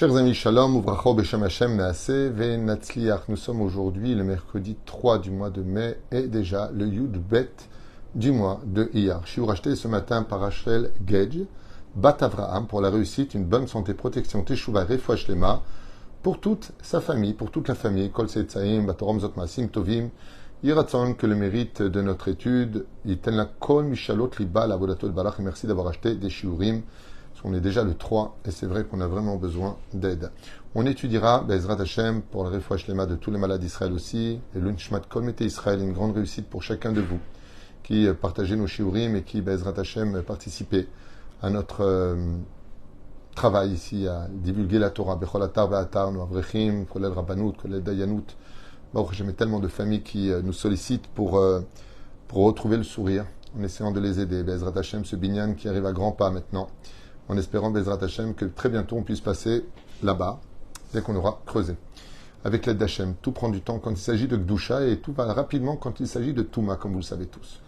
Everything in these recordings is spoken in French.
Chers amis, shalom, uvracho beshem Hashem measeh ve'natzliach. Nous sommes aujourd'hui le mercredi 3 du mois de mai et déjà le Yud Bet du mois de Iyar. Je suis racheté ce matin par Rachel Gedge, Bat Avraham, pour la réussite, une bonne santé, protection, teshuva, refoua shlema, pour toute sa famille, pour toute la famille, Kol Seitzaim, Batorom Zot Maasim Tovim, Yiratzon, que le mérite de notre étude, Yiten la Kol Mishalot Liba, la Vodato de Barach, et merci d'avoir acheté des shiurim. On est déjà le 3 et c'est vrai qu'on a vraiment besoin d'aide. On étudiera Bezrat Hashem pour le refoua shlema de tous les malades d'Israël aussi, et l'Unshmat Kol Mete Israël, une grande réussite pour chacun de vous qui partagez nos shiurim et qui Bezrat Hashem participez à notre travail ici à divulguer la Torah. Bechol atar ve'atar, nous avrechim, kolel rabbanout, kolel dayanout. J'aime tellement de familles qui nous sollicitent pour retrouver le sourire en essayant de les aider. Bezrat Hashem, ce binyan qui arrive à grands pas maintenant, en espérant, Bezrat Hashem, que très bientôt on puisse passer là-bas, dès qu'on aura creusé. Avec l'aide d'Hashem, tout prend du temps quand il s'agit de Gdusha et tout va rapidement quand il s'agit de Touma, comme vous le savez tous.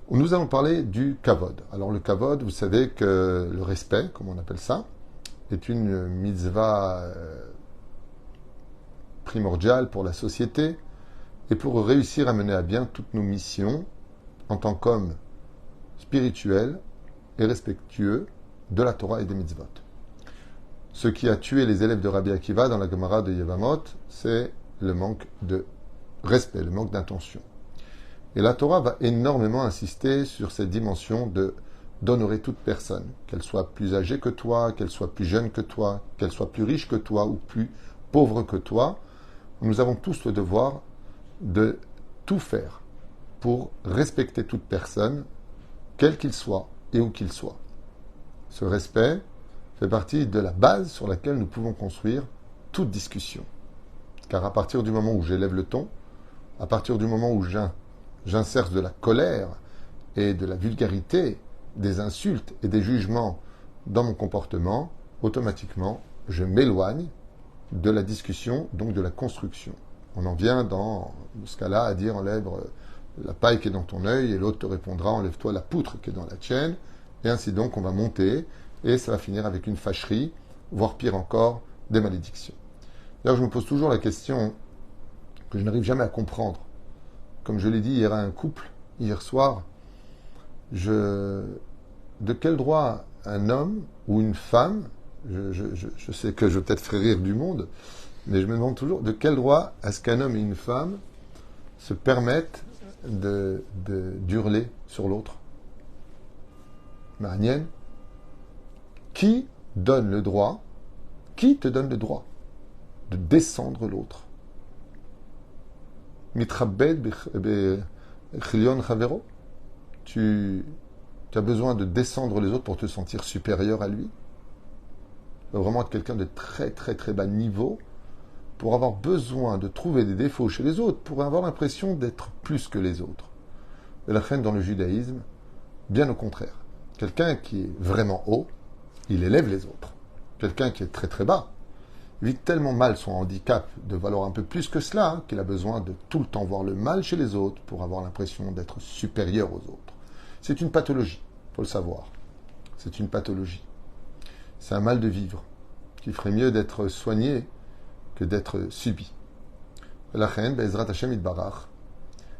Nous allons parler du Kavod. Alors le Kavod, vous savez que le respect, comme on appelle ça, est une mitzvah primordiale pour la société et pour réussir à mener à bien toutes nos missions en tant qu'hommes spirituels et respectueux de la Torah et des mitzvot. Ce qui a tué les élèves de Rabbi Akiva dans la Gemara de Yevamot, c'est le manque de respect, le manque d'intention. Et la Torah va énormément insister sur cette dimension d'honorer toute personne, qu'elle soit plus âgée que toi, qu'elle soit plus jeune que toi, qu'elle soit plus riche que toi ou plus pauvre que toi. Nous avons tous le devoir de tout faire pour respecter toute personne, quel qu'il soit et où qu'il soit. Ce respect fait partie de la base sur laquelle nous pouvons construire toute discussion. Car à partir du moment où j'élève le ton, à partir du moment où j'insère de la colère et de la vulgarité, des insultes et des jugements dans mon comportement, automatiquement, je m'éloigne de la discussion, donc de la construction. On en vient dans ce cas-là à dire enlève la paille qui est dans ton œil et l'autre te répondra enlève-toi la poutre qui est dans la tienne. Et ainsi donc, on va monter et ça va finir avec une fâcherie, voire pire encore, des malédictions. D'ailleurs, je me pose toujours la question que je n'arrive jamais à comprendre. Comme je l'ai dit hier à un couple, hier soir, de quel droit un homme ou une femme, je sais que je vais peut-être faire rire du monde, mais je me demande toujours de quel droit est-ce qu'un homme et une femme se permettent d'hurler sur l'autre. Marnienne, qui te donne le droit de descendre l'autre? Mitrabed bechilion chavero. Tu as besoin de descendre les autres pour te sentir supérieur à lui. Tu dois vraiment être quelqu'un de très très très bas niveau pour avoir besoin de trouver des défauts chez les autres, pour avoir l'impression d'être plus que les autres. Et la reine dans le judaïsme, bien au contraire. Quelqu'un qui est vraiment haut, il élève les autres. Quelqu'un qui est très très bas, vit tellement mal son handicap de valoir un peu plus que cela, qu'il a besoin de tout le temps voir le mal chez les autres pour avoir l'impression d'être supérieur aux autres. C'est une pathologie, il faut le savoir. C'est une pathologie. C'est un mal de vivre, qui ferait mieux d'être soigné que d'être subi. La reine, Bezrat Hashem Itbarach.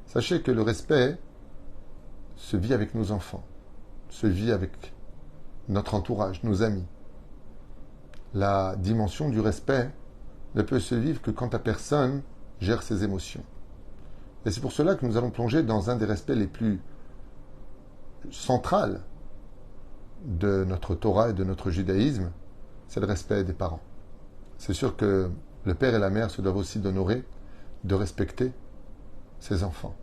Sachez que le respect se vit avec nos enfants, se vit avec notre entourage, nos amis. La dimension du respect ne peut se vivre que quand la personne gère ses émotions. Et c'est pour cela que nous allons plonger dans un des respects les plus centrales de notre Torah et de notre judaïsme, c'est le respect des parents. C'est sûr que le père et la mère se doivent aussi d'honorer, de respecter ses enfants.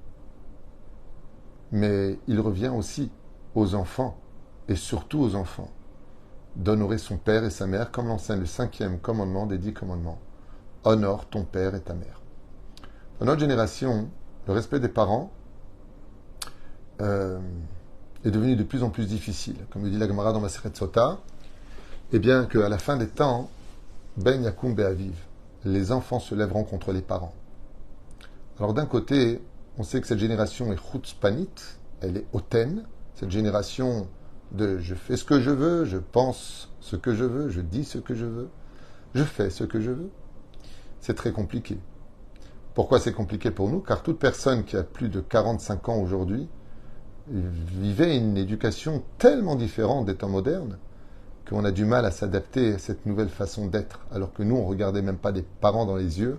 Mais il revient aussi aux enfants, et surtout aux enfants, d'honorer son père et sa mère, comme l'enseigne le 5e commandement des 10 commandements. Honore ton père et ta mère. Dans notre génération, le respect des parents est devenu de plus en plus difficile. Comme le dit la Gemara dans Maseret Sota, et bien qu'à la fin des temps, Ben Yakum Be'aviv, les enfants se lèveront contre les parents. Alors d'un côté, on sait que cette génération est chutzpanite, elle est hautaine, cette génération de je fais ce que je veux, je pense ce que je veux, je dis ce que je veux. je fais ce que je veux. C'est très compliqué. Pourquoi c'est compliqué pour nous? Car toute personne qui a plus de 45 ans aujourd'hui vivait une éducation tellement différente des temps modernes qu'on a du mal à s'adapter à cette nouvelle façon d'être, alors que nous, on ne regardait même pas des parents dans les yeux.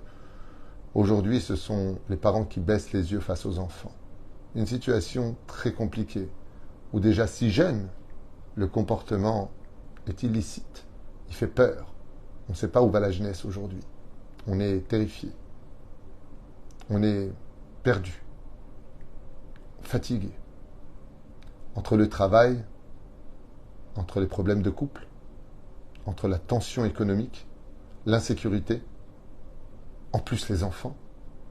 Aujourd'hui, ce sont les parents qui baissent les yeux face aux enfants. Une situation très compliquée, où déjà si jeune, le comportement est illicite, il fait peur. On ne sait pas où va la jeunesse aujourd'hui. On est terrifié. On est perdu, fatigué. Entre le travail, entre les problèmes de couple, entre la tension économique, l'insécurité, en plus les enfants.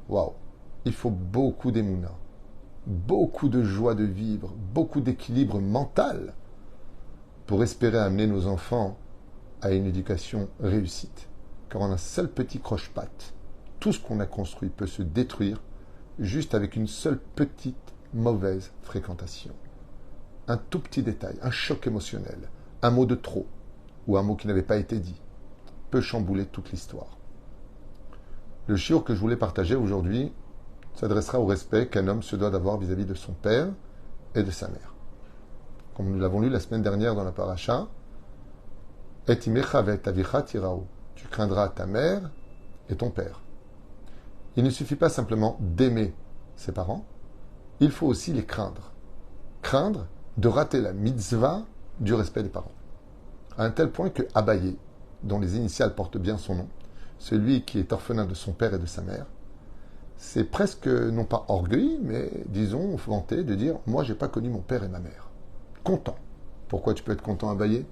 Waouh! Il faut beaucoup d'émouna, beaucoup de joie de vivre, beaucoup d'équilibre mental pour espérer amener nos enfants à une éducation réussite. Car en un seul petit croche-patte, tout ce qu'on a construit peut se détruire juste avec une seule petite mauvaise fréquentation. Un tout petit détail, un choc émotionnel, un mot de trop ou un mot qui n'avait pas été dit peut chambouler toute l'histoire. Le shiur que je voulais partager aujourd'hui s'adressera au respect qu'un homme se doit d'avoir vis-à-vis de son père et de sa mère. Comme nous l'avons lu la semaine dernière dans la paracha, Et imecha ve'et avicha tirao. Tu craindras ta mère et ton père. Il ne suffit pas simplement d'aimer ses parents, il faut aussi les craindre. Craindre de rater la mitzvah du respect des parents. À un tel point que Abaye, dont les initiales portent bien son nom, celui qui est orphelin de son père et de sa mère, c'est presque, non pas orgueil, mais disons, vanté de dire « Moi, j'ai pas connu mon père et ma mère. » Content. Pourquoi tu peux être content, Abaye?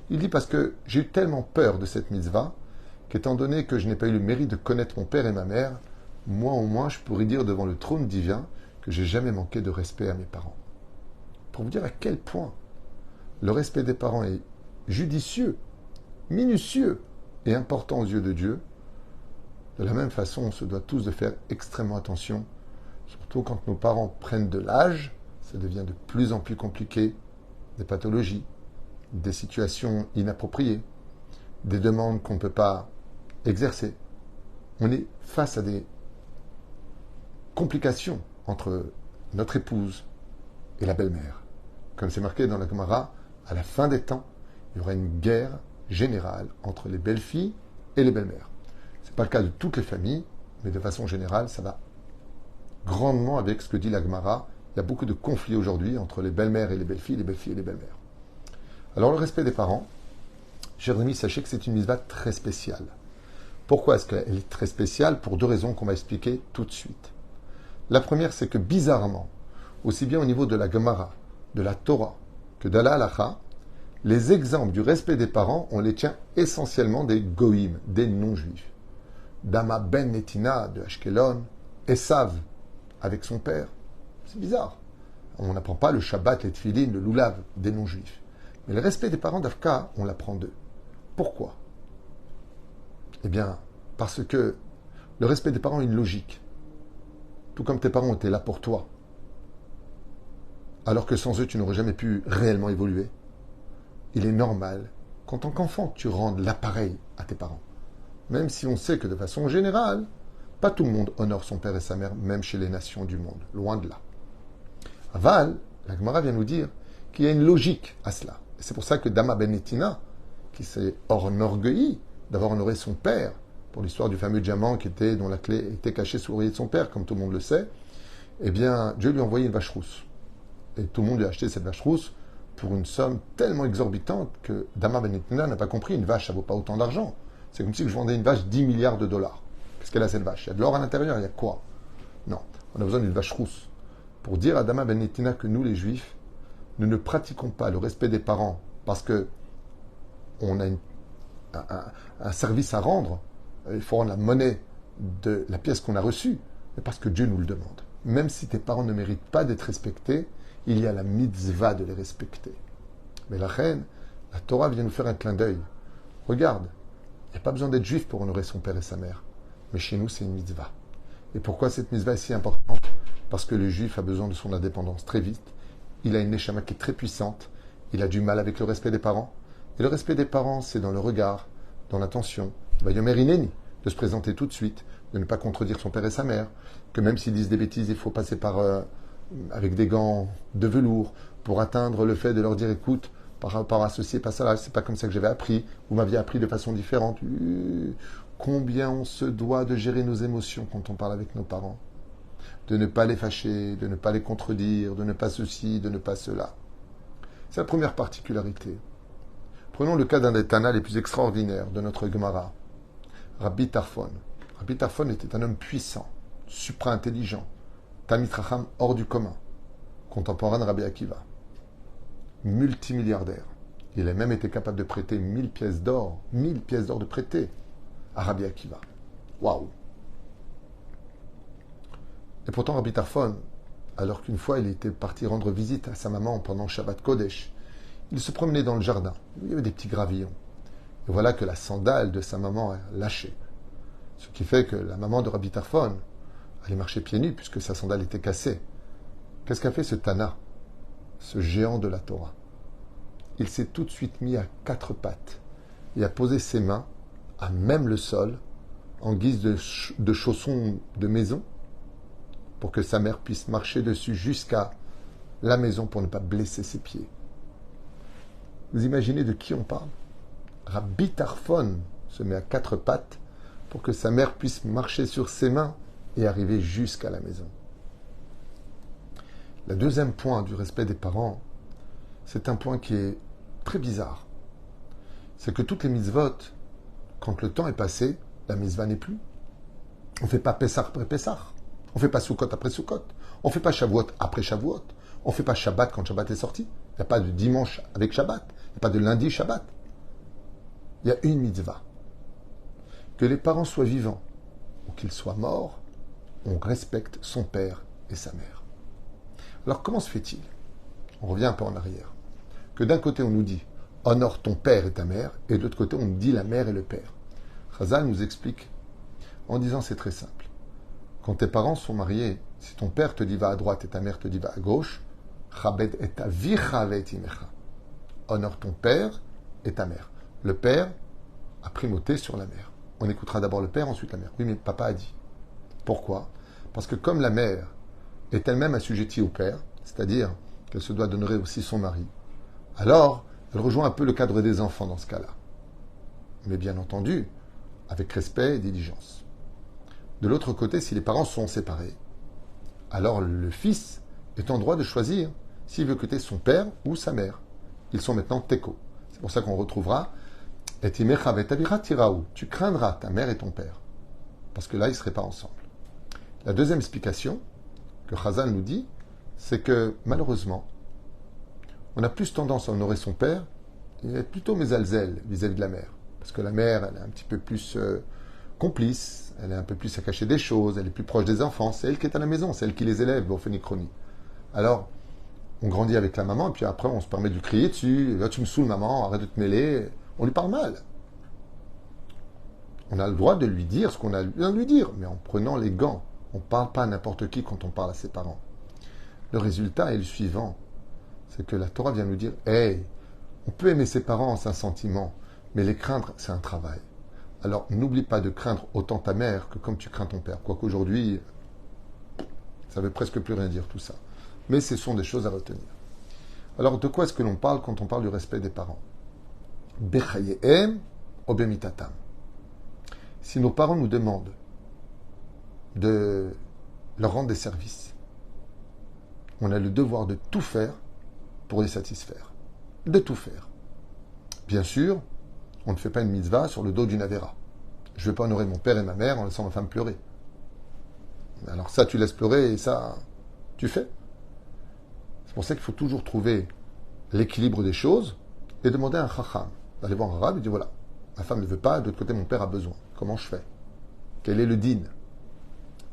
Il dit parce que j'ai eu tellement peur de cette mitzvah qu'étant donné que je n'ai pas eu le mérite de connaître mon père et ma mère, moi au moins je pourrais dire devant le trône divin que j'ai jamais manqué de respect à mes parents. Pour vous dire à quel point le respect des parents est judicieux, minutieux et important aux yeux de Dieu, de la même façon on se doit tous de faire extrêmement attention, surtout quand nos parents prennent de l'âge, ça devient de plus en plus compliqué, des pathologies, des situations inappropriées, des demandes qu'on ne peut pas exercer. On est face à des complications entre notre épouse et la belle-mère. Comme c'est marqué dans la Gemara, à la fin des temps, il y aura une guerre générale entre les belles-filles et les belles-mères. Ce n'est pas le cas de toutes les familles, mais de façon générale, ça va grandement avec ce que dit la Gemara. Il y a beaucoup de conflits aujourd'hui entre les belles-mères et les belles-filles et les belles-mères. Alors le respect des parents, chers amis, sachez que c'est une mitzvah très spéciale. Pourquoi est-ce qu'elle est très spéciale? Pour deux raisons qu'on va expliquer tout de suite. La première, c'est que bizarrement, aussi bien au niveau de la Gemara, de la Torah, que de la Halacha, les exemples du respect des parents, on les tient essentiellement des goïm, des non-juifs. Dama ben Netina de Ashkelon, Esav avec son père. C'est bizarre. On n'apprend pas le Shabbat, les Tfilin, le Lulav des non-juifs. Mais le respect des parents d'Afka, on l'apprend d'eux. Pourquoi? Eh bien, parce que le respect des parents a une logique. Tout comme tes parents étaient là pour toi, alors que sans eux, tu n'aurais jamais pu réellement évoluer. Il est normal qu'en tant qu'enfant, tu rendes l'appareil à tes parents. Même si on sait que de façon générale, pas tout le monde honore son père et sa mère, même chez les nations du monde. Loin de là. Aval, la Gemara vient nous dire qu'il y a une logique à cela. Et c'est pour ça que Dama ben Netina, qui s'est enorgueilli d'avoir honoré son père, pour l'histoire du fameux diamant dont la clé était cachée sous l'oreiller de son père, comme tout le monde le sait, eh bien, Dieu lui a envoyé une vache rousse. Et tout le monde lui a acheté cette vache rousse pour une somme tellement exorbitante que Dama ben Netina n'a pas compris. Une vache, ça ne vaut pas autant d'argent. C'est comme si je vendais une vache 10 milliards de dollars. Qu'est-ce qu'elle a, cette vache? Il y a de l'or à l'intérieur, il y a quoi? Non, on a besoin d'une vache rousse. Pour dire à Dama ben Netina que nous, les Juifs, nous ne pratiquons pas le respect des parents parce que on a un service à rendre, il faut rendre la monnaie de la pièce qu'on a reçue, mais parce que Dieu nous le demande. Même si tes parents ne méritent pas d'être respectés, il y a la mitzvah de les respecter. Mais la reine, la Torah vient nous faire un clin d'œil. Regarde, il n'y a pas besoin d'être juif pour honorer son père et sa mère. Mais chez nous, c'est une mitzvah. Et pourquoi cette mitzvah est si importante? Parce que le juif a besoin de son indépendance très vite. Il a une neshama qui est très puissante. Il a du mal avec le respect des parents. Et le respect des parents, c'est dans le regard, dans l'attention, Vayomer Ineni, de se présenter tout de suite, de ne pas contredire son père et sa mère, que même s'ils disent des bêtises, il faut passer par avec des gants de velours pour atteindre le fait de leur dire écoute, par rapport à ceci et pas ça, c'est pas comme ça que j'avais appris, vous m'aviez appris de façon différente. Combien on se doit de gérer nos émotions quand on parle avec nos parents, de ne pas les fâcher, de ne pas les contredire, de ne pas ceci, de ne pas cela. C'est la première particularité. Prenons le cas d'un des Tana les plus extraordinaires de notre Gemara, Rabbi Tarfon. Rabbi Tarfon était un homme puissant, supra-intelligent, Talmid Chacham hors du commun, contemporain de Rabbi Akiva, multimilliardaire. Il a même été capable de prêter 1000 pièces d'or de prêter à Rabbi Akiva. Waouh! Et pourtant, Rabbi Tarfon, alors qu'une fois il était parti rendre visite à sa maman pendant Shabbat Kodesh, il se promenait dans le jardin. Il y avait des petits gravillons. Et voilà que la sandale de sa maman a lâché. Ce qui fait que la maman de Rabbi Tarfon allait marcher pieds nus puisque sa sandale était cassée. Qu'est-ce qu'a fait ce Tana, ce géant de la Torah? Il s'est tout de suite mis à 4 pattes et a posé ses mains à même le sol en guise de chaussons de maison pour que sa mère puisse marcher dessus jusqu'à la maison pour ne pas blesser ses pieds. Vous imaginez de qui on parle? Rabbi Tarfon se met à 4 pattes pour que sa mère puisse marcher sur ses mains et arriver jusqu'à la maison. Le deuxième point du respect des parents, c'est un point qui est très bizarre. C'est que toutes les mitzvot, quand le temps est passé, la mitzvah n'est plus. On ne fait pas Pessah après Pessah. On ne fait pas Sukkot après Sukkot. On ne fait pas Shavuot après Shavuot. On ne fait pas Shabbat quand Shabbat est sorti. Il n'y a pas de dimanche avec Shabbat. Il n'y a pas de lundi Shabbat. Il y a une mitzvah. Que les parents soient vivants ou qu'ils soient morts, on respecte son père et sa mère. Alors comment se fait-il? On revient un peu en arrière. Que d'un côté on nous dit honore ton père et ta mère, et de l'autre côté on nous dit la mère et le père. Chazal nous explique en disant c'est très simple. Quand tes parents sont mariés, si ton père te dit va à droite et ta mère te dit va à gauche, chabed et avicha ve'etimecha. Honore ton père et ta mère. Le père a primauté sur la mère. On écoutera d'abord le père, ensuite la mère. Oui, mais papa a dit. Pourquoi? Parce que comme la mère est elle-même assujettie au père, c'est-à-dire qu'elle se doit d'honorer aussi son mari, alors elle rejoint un peu le cadre des enfants dans ce cas-là. Mais bien entendu, avec respect et diligence. De l'autre côté, si les parents sont séparés, alors le fils est en droit de choisir s'il veut quitter son père ou sa mère. Ils sont maintenant teko. C'est pour ça qu'on retrouvera et tu craindras ta mère et ton père. Parce que là, ils ne seraient pas ensemble. La deuxième explication que Chazal nous dit, c'est que malheureusement, on a plus tendance à honorer son père et être plutôt mésalzel vis-à-vis de la mère. Parce que la mère, elle est un petit peu plus complice, elle est un peu plus à cacher des choses, elle est plus proche des enfants, c'est elle qui est à la maison, c'est elle qui les élève au phénichronie. Alors, on grandit avec la maman, et puis après, on se permet de lui crier dessus, là, tu me saoules maman, arrête de te mêler, on lui parle mal. On a le droit de lui dire ce qu'on a besoin de lui dire, mais en prenant les gants. On ne parle pas à n'importe qui quand on parle à ses parents. Le résultat est le suivant, c'est que la Torah vient nous dire, hey, on peut aimer ses parents, c'est un sentiment, mais les craindre, c'est un travail. Alors, n'oublie pas de craindre autant ta mère que comme tu crains ton père. Quoique aujourd'hui, ça ne veut presque plus rien dire tout ça. Mais ce sont des choses à retenir. Alors, de quoi est-ce que l'on parle quand on parle du respect des parents? Bechayehem obemitatam. Si nos parents nous demandent de leur rendre des services, on a le devoir de tout faire pour les satisfaire. De tout faire. Bien sûr, on ne fait pas une mitzvah sur le dos d'une avéra. Je ne vais pas honorer mon père et ma mère en laissant ma femme pleurer. Alors ça, tu laisses pleurer et ça, tu fais. C'est pour ça qu'il faut toujours trouver l'équilibre des choses et demander à un chacham, d'aller voir un rab et dire voilà, ma femme ne veut pas, de l'autre côté mon père a besoin. Comment je fais? Quel est le din?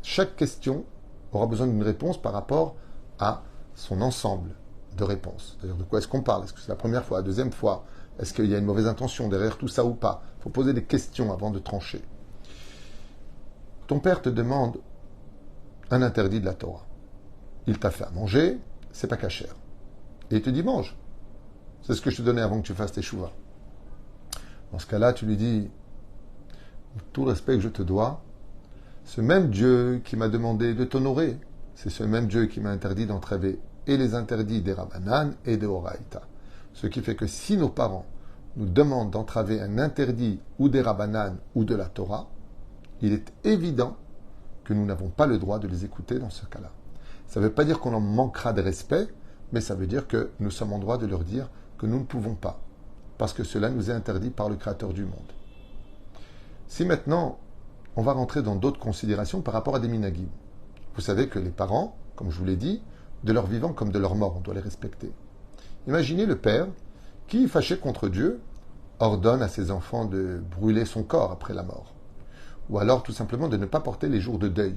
Chaque question aura besoin d'une réponse par rapport à son ensemble de réponses. C'est-à-dire de quoi est-ce qu'on parle? Est-ce que c'est la première fois, la deuxième fois? Est-ce qu'il y a une mauvaise intention derrière tout ça ou pas? Il faut poser des questions avant de trancher. Ton père te demande un interdit de la Torah. Il t'a fait à manger, c'est pas cachère. Et il te dit mange. C'est ce que je te donnais avant que tu fasses tes chouvas. Dans ce cas-là, tu lui dis tout respect que je te dois, ce même Dieu qui m'a demandé de t'honorer, c'est ce même Dieu qui m'a interdit d'entraver et les interdits des Rabbanan et des Horaïta. Ce qui fait que si nos parents nous demandent d'entraver un interdit ou des Rabbanan ou de la Torah, il est évident que nous n'avons pas le droit de les écouter dans ce cas-là. Ça ne veut pas dire qu'on en manquera de respect, mais ça veut dire que nous sommes en droit de leur dire que nous ne pouvons pas, parce que cela nous est interdit par le Créateur du monde. Si maintenant, on va rentrer dans d'autres considérations par rapport à des minagim. Vous savez que les parents, comme je vous l'ai dit, de leur vivant comme de leur mort, on doit les respecter. Imaginez le père qui, fâché contre Dieu, ordonne à ses enfants de brûler son corps après la mort. Ou alors tout simplement de ne pas porter les jours de deuil,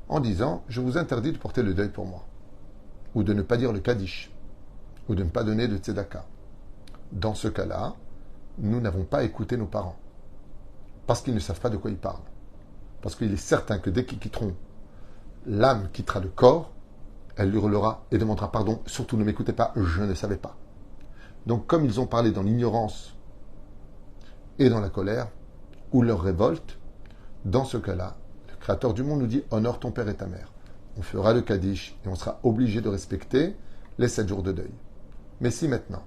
en disant « je vous interdis de porter le deuil pour moi ». Ou de ne pas dire le Kaddish, ou de ne pas donner de tzedaka. Dans ce cas-là, nous n'avons pas écouté nos parents, parce qu'ils ne savent pas de quoi ils parlent. Parce qu'il est certain que dès qu'ils quitteront, l'âme quittera le corps, elle hurlera et demandera pardon, surtout ne m'écoutez pas, je ne savais pas. Donc comme ils ont parlé dans l'ignorance et dans la colère, ou leur révolte, dans ce cas-là, le Créateur du monde nous dit honore ton père et ta mère. On fera le Kaddish et on sera obligé de respecter les 7 jours de deuil. Mais si maintenant,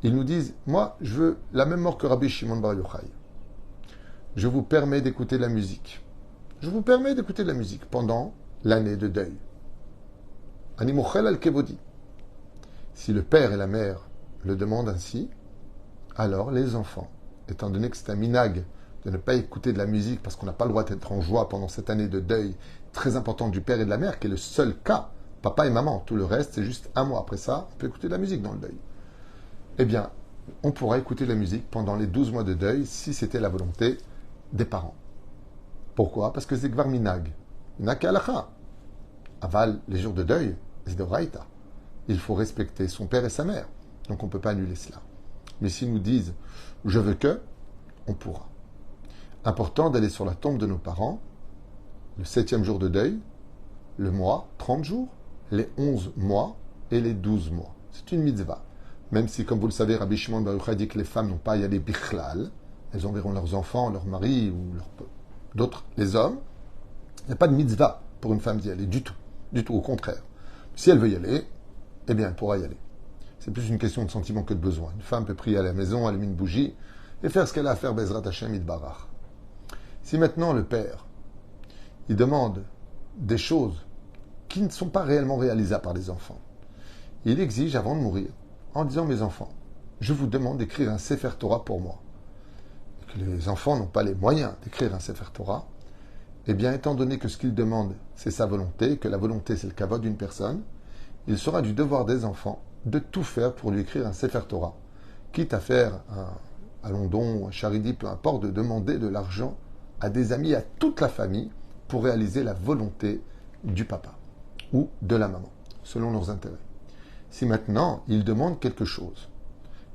ils nous disent, moi, je veux la même mort que Rabbi Shimon Bar Yochai. Je vous permets d'écouter de la musique. Je vous permets d'écouter de la musique pendant l'année de deuil. Animochel al-Kevodi. Si le père et la mère le demandent ainsi, alors les enfants, étant donné que c'est un minag de ne pas écouter de la musique parce qu'on n'a pas le droit d'être en joie pendant cette année de deuil très importante du père et de la mère, qui est le seul cas, papa et maman, tout le reste c'est juste un mois. Après ça, on peut écouter de la musique dans le deuil. Eh bien, on pourra écouter de la musique pendant les 12 mois de deuil si c'était la volonté des parents. Pourquoi? Parce que c'est Gvar Minag. Minag Alacha. Aval, les jours de deuil, c'est de Raïta. Il faut respecter son père et sa mère. Donc on ne peut pas annuler cela. Mais s'ils nous disent je veux que, on pourra. Important d'aller sur la tombe de nos parents, le 7e jour de deuil, le mois, 30 jours, les 11 mois et les 12 mois. C'est une mitzvah. Même si, comme vous le savez, Rabbi Shimon Bar Yochai dit que les femmes n'ont pas à y aller bichlal, elles enverront leurs enfants, leurs maris ou d'autres, les hommes. Il n'y a pas de mitzvah pour une femme d'y aller, du tout. Du tout, au contraire. Si elle veut y aller, eh bien, elle pourra y aller. C'est plus une question de sentiment que de besoin. Une femme peut prier à la maison, allumer une bougie et faire ce qu'elle a à faire, Bezrat Hashem Yitbarach. Si maintenant le père, il demande des choses qui ne sont pas réellement réalisables par les enfants, il exige avant de mourir, en disant mes enfants, je vous demande d'écrire un Sefer Torah pour moi. Et que les enfants n'ont pas les moyens d'écrire un Sefer Torah, eh bien, étant donné que ce qu'il demande, c'est sa volonté, que la volonté, c'est le kavod d'une personne, il sera du devoir des enfants de tout faire pour lui écrire un Sefer Torah, quitte à faire un London, un charidi, peu importe, de demander de l'argent à des amis, à toute la famille, pour réaliser la volonté du papa ou de la maman, selon leurs intérêts. Si maintenant, il demande quelque chose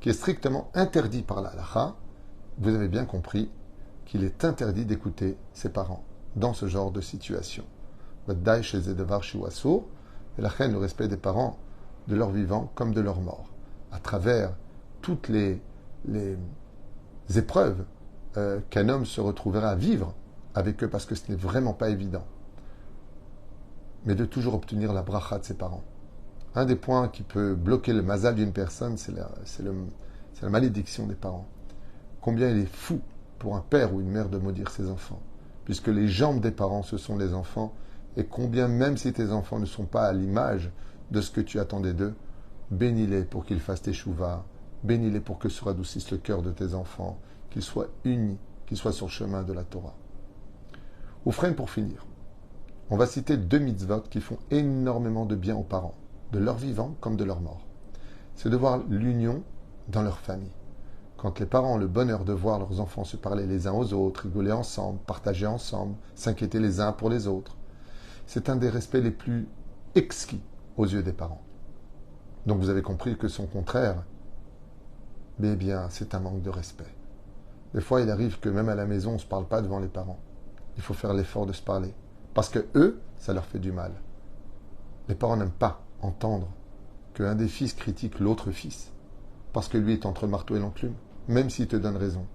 qui est strictement interdit par la halakha, vous avez bien compris qu'il est interdit d'écouter ses parents dans ce genre de situation. Vaddaï chez Zedevar Shiwasur, et la reine, le respect des parents, de leur vivant comme de leur mort, à travers toutes les épreuves qu'un homme se retrouverait à vivre avec eux, parce que ce n'est vraiment pas évident. Mais de toujours obtenir la bracha de ses parents. Un des points qui peut bloquer le mazal d'une personne, c'est la malédiction des parents. Combien il est fou pour un père ou une mère de maudire ses enfants, puisque les jambes des parents, ce sont les enfants, et combien, même si tes enfants ne sont pas à l'image de ce que tu attendais d'eux, bénis-les pour qu'ils fassent tes chouvas, bénis-les pour que se radoucisse le cœur de tes enfants, qu'ils soient unis, qu'ils soient sur le chemin de la Torah. Oufren, pour finir, on va citer 2 mitzvot qui font énormément de bien aux parents, de leur vivant comme de leur mort. C'est de voir l'union dans leur famille. Quand les parents ont le bonheur de voir leurs enfants se parler les uns aux autres, rigoler ensemble, partager ensemble, s'inquiéter les uns pour les autres, c'est un des respects les plus exquis aux yeux des parents. Donc vous avez compris que son contraire, eh bien, c'est un manque de respect. Des fois, il arrive que même à la maison, on ne se parle pas devant les parents. Il faut faire l'effort de se parler. Parce que eux, ça leur fait du mal. Les parents n'aiment pas entendre qu'un des fils critique l'autre fils. Parce que lui est entre le marteau et l'enclume, même s'il te donne raison.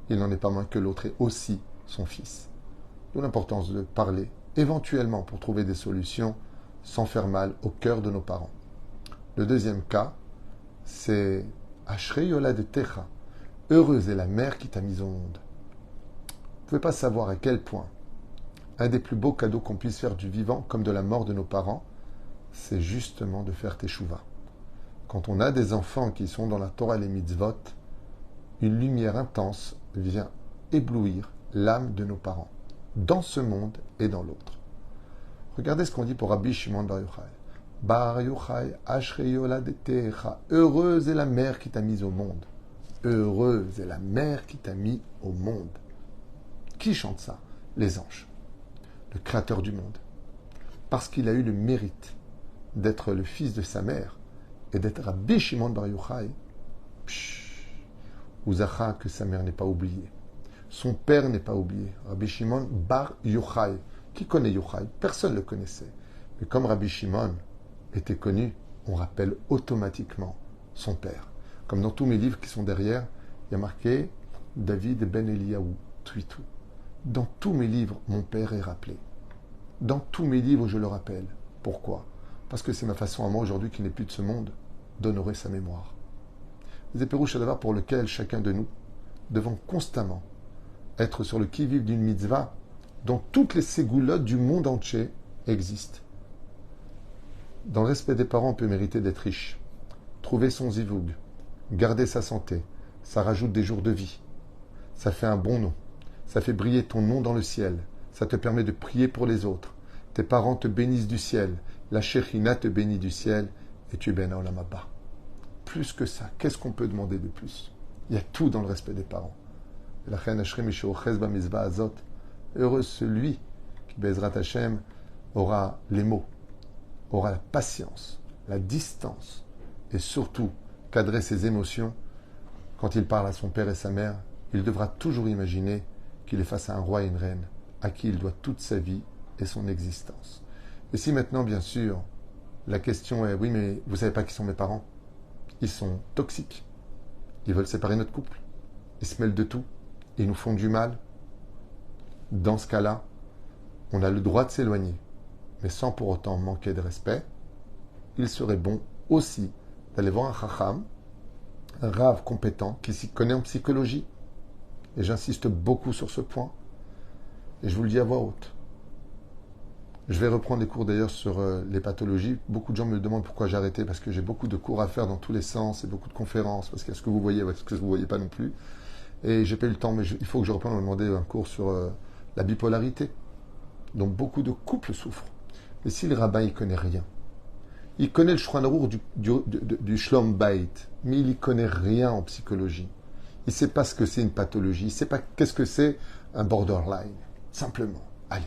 il n'en est pas moins que l'autre est aussi son fils. D'où l'importance de parler, éventuellement pour trouver des solutions, sans faire mal au cœur de nos parents. Le deuxième cas, c'est Ashrei Yoladetecha. Heureuse est la mère qui t'a mise au monde. Vous ne pouvez pas savoir à quel point un des plus beaux cadeaux qu'on puisse faire du vivant, comme de la mort de nos parents, c'est justement de faire teshuva. Quand on a des enfants qui sont dans la Torah et les mitzvot, une lumière intense vient éblouir l'âme de nos parents, dans ce monde et dans l'autre. Regardez ce qu'on dit pour Rabbi Shimon Bar Yochai. Bar Yochai, Ashrei Yoladetecha. Heureuse est la mère qui t'a mise au monde. Heureuse est la mère qui t'a mis au monde. Qui chante ça? Les anges. Le créateur du monde. Parce qu'il a eu le mérite d'être le fils de sa mère et d'être Rabbi Shimon Bar Yochai, Uzacha, que sa mère n'est pas oubliée. Son père n'est pas oublié. Rabbi Shimon Bar Yochai. Qui connaît Yochai? Personne ne le connaissait. Mais comme Rabbi Shimon était connu, on rappelle automatiquement son père. Comme dans tous mes livres qui sont derrière, il y a marqué David ben Eliyahu, Twitou. Dans tous mes livres, mon père est rappelé. Dans tous mes livres, je le rappelle. Pourquoi? Parce que c'est ma façon à moi, aujourd'hui, qui n'est plus de ce monde, d'honorer sa mémoire. C'est Pérouche Shadavar pour lequel chacun de nous devons constamment être sur le qui-vive d'une mitzvah dont toutes les ségoulottes du monde entier existent. Dans le respect des parents, on peut mériter d'être riche, trouver son zivoug, garder sa santé, ça rajoute des jours de vie, ça fait un bon nom, ça fait briller ton nom dans le ciel, ça te permet de prier pour les autres, tes parents te bénissent du ciel, la Shekhinah te bénit du ciel, et tu es ben olam haba. Plus que ça, qu'est-ce qu'on peut demander de plus? Il y a tout dans le respect des parents. Heureux celui qui, Bezrat Hashem, aura les mots, aura la patience, la distance, et surtout cadrer ses émotions. Quand il parle à son père et sa mère, il devra toujours imaginer qu'il est face à un roi et une reine, à qui il doit toute sa vie et son existence. Et si maintenant, bien sûr, la question est, oui, mais vous savez pas qui sont mes parents? Ils sont toxiques. Ils veulent séparer notre couple. Ils se mêlent de tout. Ils nous font du mal. Dans ce cas-là, on a le droit de s'éloigner, mais sans pour autant manquer de respect. Il serait bon aussi d'aller voir un chacham, un rave compétent qui s'y connaît en psychologie. Et j'insiste beaucoup sur ce point. Et je vous le dis à voix haute. Je vais reprendre les cours d'ailleurs sur les pathologies. Beaucoup de gens me demandent pourquoi j'ai arrêté, parce que j'ai beaucoup de cours à faire dans tous les sens et beaucoup de conférences, parce qu'il y a ce que vous voyez, ce que vous ne voyez pas non plus. Et j'ai pas eu le temps, mais il faut que je reprenne à me demander un cours sur la bipolarité, dont beaucoup de couples souffrent. Et si le rabbin, il connaît rien, il connaît le Shulchan Aruch du Shlom Bait, mais il n'y connaît rien en psychologie. Il ne sait pas ce que c'est une pathologie, il ne sait pas qu'est-ce que c'est un borderline, simplement. Allez.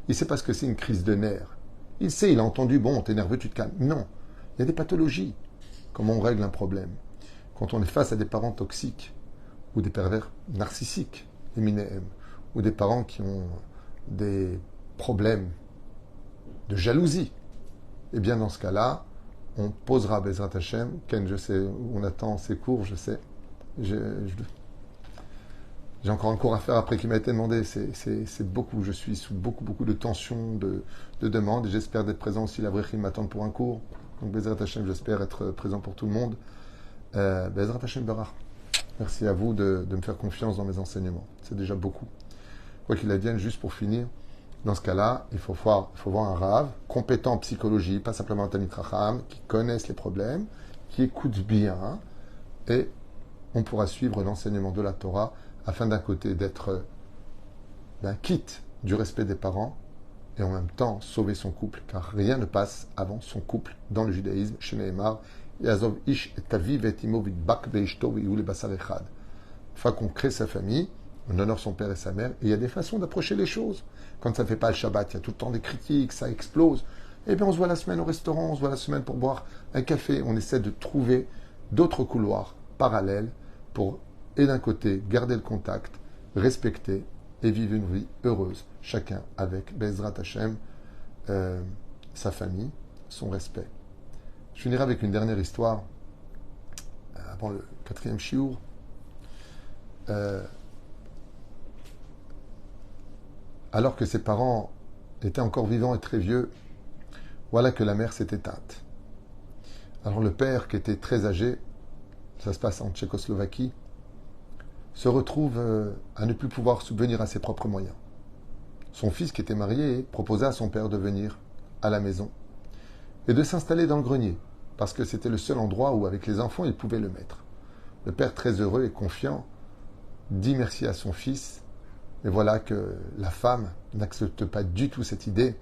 Il ne sait pas ce que c'est une crise de nerfs. Il sait, il a entendu, bon, t'es nerveux, tu te calmes. Non, il y a des pathologies. Comment on règle un problème? Quand on est face à des parents toxiques, ou des pervers narcissiques, éminents, ou des parents qui ont des problèmes de jalousie, eh bien dans ce cas-là, on posera Bezrat Hashem. Ken, je sais, on attend ses cours, je sais. J'ai encore un cours à faire après qui m'a été demandé. C'est beaucoup. Je suis sous beaucoup de tension, de demandes. Et j'espère d'être présent aussi. La Vrechim m'attendent pour un cours. Donc Bezrat Hashem, j'espère être présent pour tout le monde. Bezrat Hashem Barach. Merci à vous de me faire confiance dans mes enseignements. C'est déjà beaucoup. Quoi qu'il advienne, juste pour finir, dans ce cas-là, il faut voir un rave, compétent en psychologie, pas simplement un Talmid Chacham, qui connaisse les problèmes, qui écoute bien, et on pourra suivre l'enseignement de la Torah afin d'un côté d'être quitte du respect des parents et en même temps sauver son couple, car rien ne passe avant son couple dans le judaïsme, chez Nehemar. Une fois qu'on crée sa famille, on honore son père et sa mère, et il y a des façons d'approcher les choses. Quand ça ne fait pas le Shabbat, il y a tout le temps des critiques, ça explose. Eh bien, on se voit la semaine au restaurant, on se voit la semaine pour boire un café. On essaie de trouver d'autres couloirs parallèles pour, et d'un côté, garder le contact, respecter et vivre une vie heureuse, chacun avec Bezrat Hashem, sa famille, son respect. Je finirai avec une dernière histoire, avant le 4e shiur. Alors que ses parents étaient encore vivants et très vieux, voilà que la mère s'est éteinte. Alors le père, qui était très âgé, ça se passe en Tchécoslovaquie, se retrouve à ne plus pouvoir subvenir à ses propres moyens. Son fils, qui était marié, proposa à son père de venir à la maison et de s'installer dans le grenier, parce que c'était le seul endroit où, avec les enfants, il pouvait le mettre. Le père, très heureux et confiant, dit merci à son fils, et voilà que la femme n'accepte pas du tout cette idée.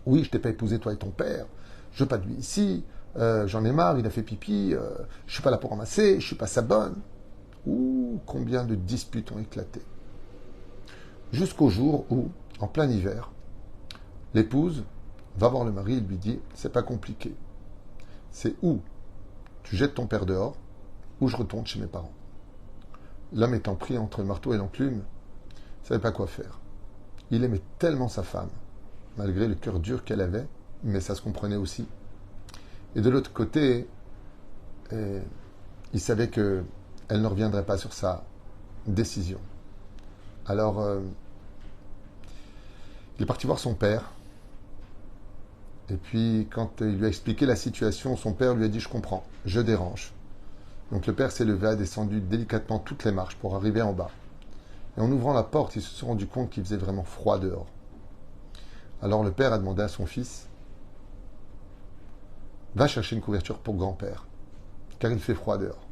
Oui, je t'ai pas épousé, toi et ton père, je veux pas de lui ici, j'en ai marre, il a fait pipi, je suis pas là pour ramasser, je suis pas sa bonne. Ouh, combien de disputes ont éclaté. Jusqu'au jour où, en plein hiver, l'épouse va voir le mari et lui dit, c'est pas compliqué. C'est où tu jettes ton père dehors, ou je retourne chez mes parents. L'homme étant pris entre le marteau et l'enclume, ne savait pas quoi faire. Il aimait tellement sa femme, malgré le cœur dur qu'elle avait, mais ça se comprenait aussi. Et de l'autre côté, il savait qu'elle ne reviendrait pas sur sa décision. Alors, il est parti voir son père. Et puis, quand il lui a expliqué la situation, son père lui a dit « Je comprends, je dérange ». Donc le père s'est levé, a descendu délicatement toutes les marches pour arriver en bas. Et en ouvrant la porte, ils se sont rendus compte qu'il faisait vraiment froid dehors. Alors le père a demandé à son fils « Va chercher une couverture pour grand-père, car il fait froid dehors. »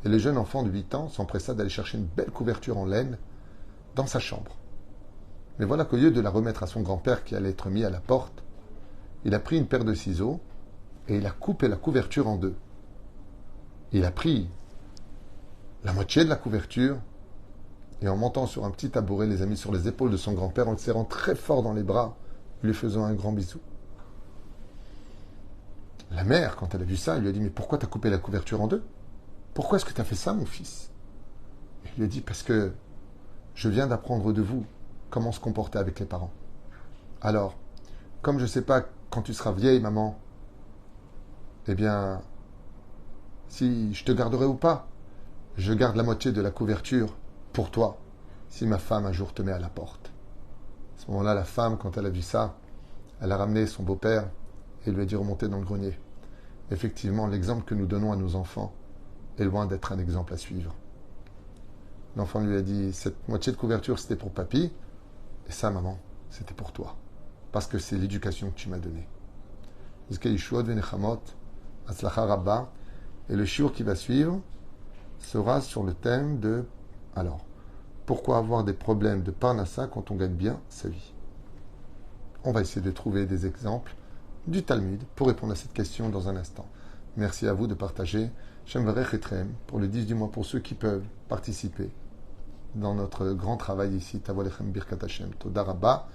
Et le jeune enfant de 8 ans s'empressa d'aller chercher une belle couverture en laine dans sa chambre. Mais voilà qu'au lieu de la remettre à son grand-père qui allait être mis à la porte, il a pris une paire de ciseaux et il a coupé la couverture en deux. Il a pris la moitié de la couverture et en montant sur un petit tabouret, les a mis sur les épaules de son grand-père en le serrant très fort dans les bras, lui faisant un grand bisou. La mère, quand elle a vu ça, elle lui a dit « Mais pourquoi t'as coupé la couverture en deux? Pourquoi est-ce que t'as fait ça, mon fils ?» Il lui a dit « Parce que je viens d'apprendre de vous comment se comporter avec les parents. Alors, comme je ne sais pas quand tu seras vieille, maman, eh bien, si je te garderai ou pas, je garde la moitié de la couverture pour toi, si ma femme un jour te met à la porte. » À ce moment-là, la femme, quand elle a vu ça, elle a ramené son beau-père et lui a dit remonter dans le grenier. Effectivement, l'exemple que nous donnons à nos enfants est loin d'être un exemple à suivre. L'enfant lui a dit, cette moitié de couverture, c'était pour papy, et ça, maman, c'était pour toi, parce que c'est l'éducation que tu m'as donnée. Et le shiur qui va suivre sera sur le thème de, alors, pourquoi avoir des problèmes de parnassa quand on gagne bien sa vie? On va essayer de trouver des exemples du Talmud pour répondre à cette question dans un instant. Merci à vous de partager. Shem Varech Etrem pour le 10 du mois pour ceux qui peuvent participer dans notre grand travail ici. Tavolechem Birkat Hashem. Toda Rabba.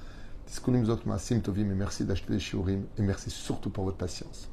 Tiskulim Zot Maasim Tovim et merci d'acheter les shiurim et merci surtout pour votre patience.